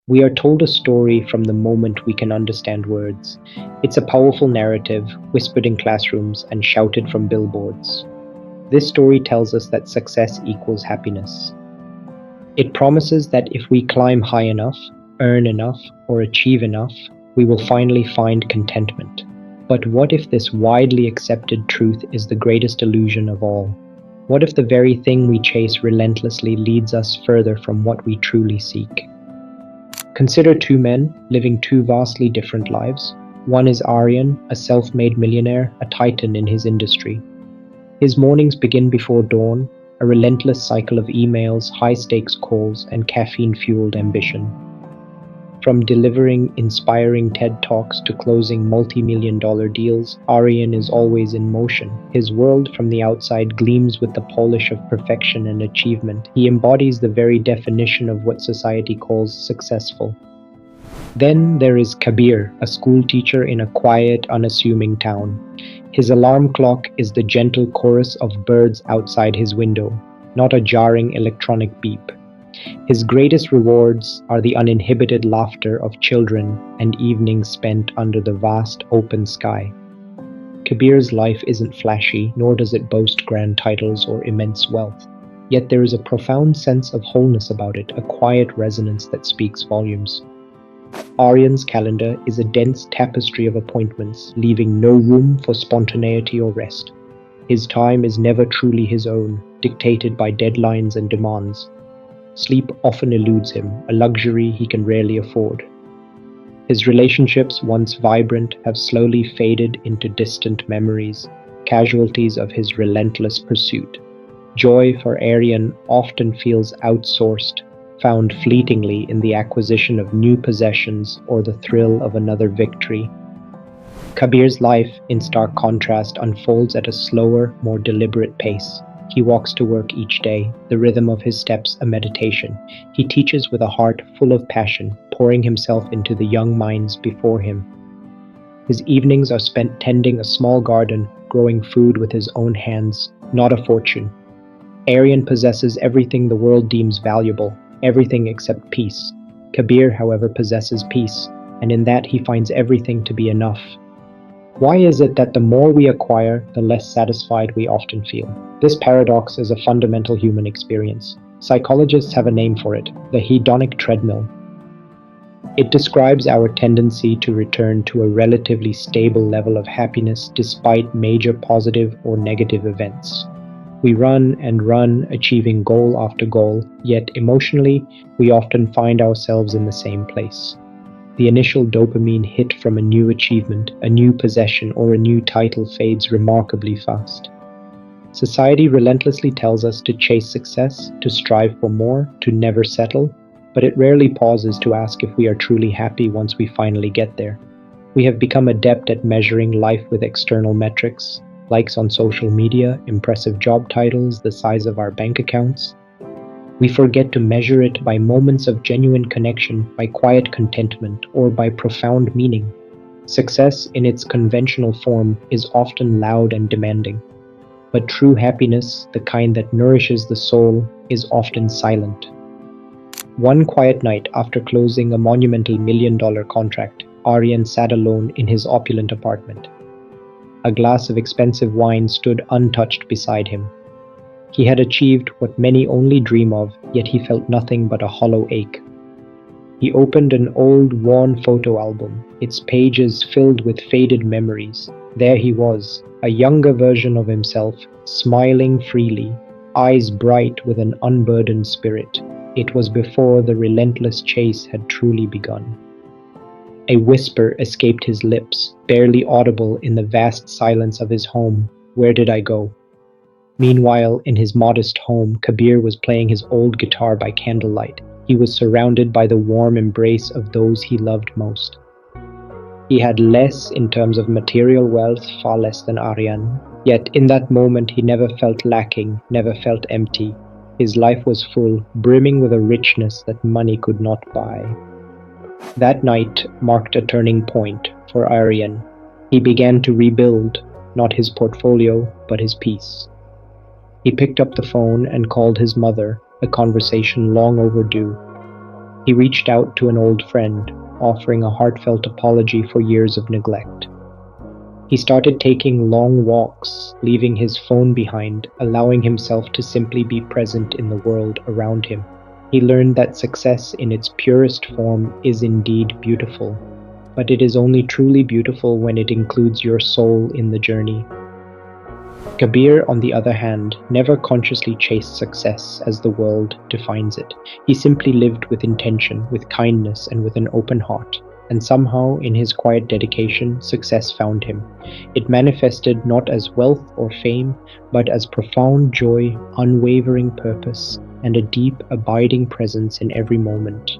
We are told a story from the moment we can understand words. It's a powerful narrative, whispered in classrooms and shouted from billboards. This story tells us that success equals happiness. It promises that if we climb high enough, earn enough, or achieve enough, we will finally find contentment. But what if this widely accepted truth is the greatest illusion of all? What if the very thing we chase relentlessly leads us further from what we truly seek? Consider two men living two vastly different lives. One is Aryan, a self-made millionaire, a titan in his industry. His mornings begin before dawn, a relentless cycle of emails, high-stakes calls, and caffeine-fueled ambition. From delivering inspiring TED Talks to closing multi-million-dollar deals, Aryan is always in motion. His world from the outside gleams with the polish of perfection and achievement. He embodies the very definition of what society calls successful. Then there is Kabir, a school teacher in a quiet, unassuming town. His alarm clock is the gentle chorus of birds outside his window, not a jarring electronic beep. His greatest rewards are the uninhibited laughter of children and evenings spent under the vast open sky. Kabir's life isn't flashy, nor does it boast grand titles or immense wealth. Yet there is a profound sense of wholeness about it, a quiet resonance that speaks volumes. Aryan's calendar is a dense tapestry of appointments, leaving no room for spontaneity or rest. His time is never truly his own, dictated by deadlines and demands. Sleep often eludes him, a luxury he can rarely afford. His relationships, once vibrant, have slowly faded into distant memories, casualties of his relentless pursuit. Joy for Aryan often feels outsourced, found fleetingly in the acquisition of new possessions or the thrill of another victory. Kabir's life, in stark contrast, unfolds at a slower, more deliberate pace. He walks to work each day, the rhythm of his steps a meditation. He teaches with a heart full of passion, pouring himself into the young minds before him. His evenings are spent tending a small garden, growing food with his own hands, not a fortune. Aryan possesses everything the world deems valuable, everything except peace. Kabir, however, possesses peace, and in that he finds everything to be enough. Why is it that the more we acquire, the less satisfied we often feel? This paradox is a fundamental human experience. Psychologists have a name for it, the hedonic treadmill. It describes our tendency to return to a relatively stable level of happiness despite major positive or negative events. We run and run, achieving goal after goal, yet emotionally, we often find ourselves in the same place. The initial dopamine hit from a new achievement, a new possession, or a new title fades remarkably fast. Society relentlessly tells us to chase success, to strive for more, to never settle, but it rarely pauses to ask if we are truly happy once we finally get there. We have become adept at measuring life with external metrics, likes on social media, impressive job titles, the size of our bank accounts. We forget to measure it by moments of genuine connection, by quiet contentment, or by profound meaning. Success, in its conventional form, is often loud and demanding. But true happiness, the kind that nourishes the soul, is often silent. One quiet night after closing a monumental $1 million contract, Aryan sat alone in his opulent apartment. A glass of expensive wine stood untouched beside him. He had achieved what many only dream of, yet he felt nothing but a hollow ache. He opened an old, worn photo album, its pages filled with faded memories. There he was, a younger version of himself, smiling freely, eyes bright with an unburdened spirit. It was before the relentless chase had truly begun. A whisper escaped his lips, barely audible in the vast silence of his home. Where did I go? Meanwhile, in his modest home, Kabir was playing his old guitar by candlelight. He was surrounded by the warm embrace of those he loved most. He had less in terms of material wealth, far less than Aryan. Yet in that moment he never felt lacking, never felt empty. His life was full, brimming with a richness that money could not buy. That night marked a turning point for Aryan. He began to rebuild, not his portfolio, but his peace. He picked up the phone and called his mother, a conversation long overdue. He reached out to an old friend, offering a heartfelt apology for years of neglect. He started taking long walks, leaving his phone behind, allowing himself to simply be present in the world around him. He learned that success in its purest form is indeed beautiful, but it is only truly beautiful when it includes your soul in the journey. Kabir, on the other hand, never consciously chased success as the world defines it. He simply lived with intention, with kindness, and with an open heart. And somehow, in his quiet dedication, success found him. It manifested not as wealth or fame, but as profound joy, unwavering purpose, and a deep, abiding presence in every moment.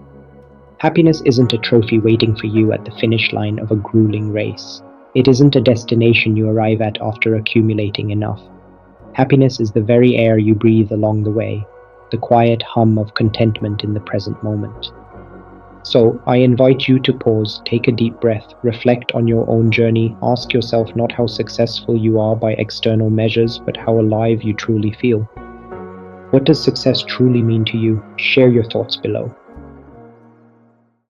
Happiness isn't a trophy waiting for you at the finish line of a grueling race. It isn't a destination you arrive at after accumulating enough. Happiness is the very air you breathe along the way, the quiet hum of contentment in the present moment. So, I invite you to pause, take a deep breath, reflect on your own journey, ask yourself not how successful you are by external measures, but how alive you truly feel. What does success truly mean to you? Share your thoughts below.